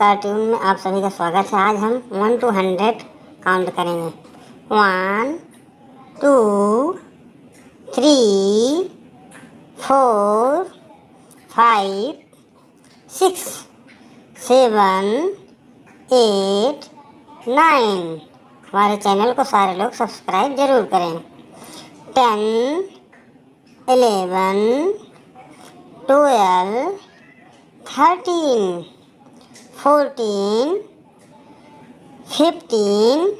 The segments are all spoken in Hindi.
कार्टून में आप सभी का स्वागत है। आज हम 1 to 100 काउंट करेंगे। 1 2 3 4 5 6 7 8 9। हमारे चैनल को सारे लोग सब्सक्राइब जरूर करें। 10 11 12 13 14 15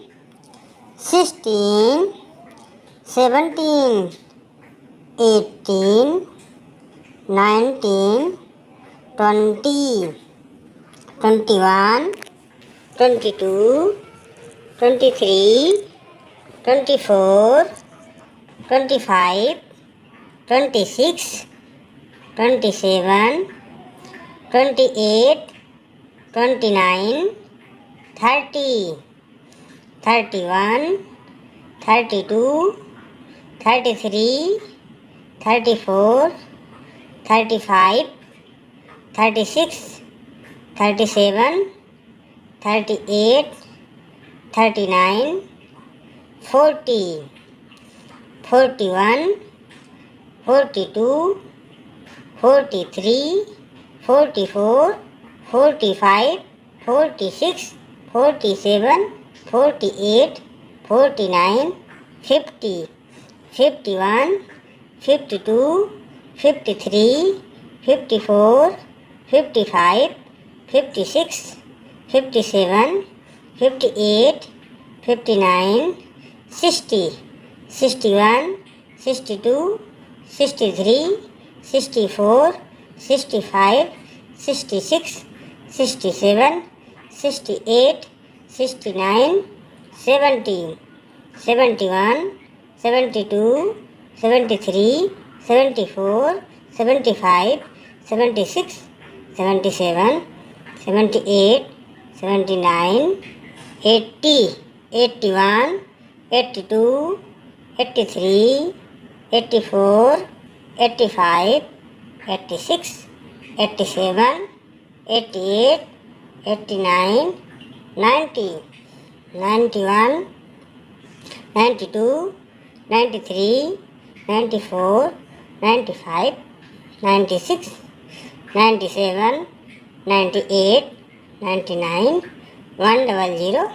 16 17 18 19 20 21 22 23 24 25 26 27 28 29 30 31 32 33 34 35 36 37 38 39 40 41 42 43 44 45 46 47 48 49 50 51 52 53 54 55 56 57 58 59 60 61 62 63 64 65 66 67 68 69 70 71 72 73 74 75 76 77 78 79 80 81 82 83 84 85 86 87 88 89 90 91 92 93 94 95 96 97 98 99 100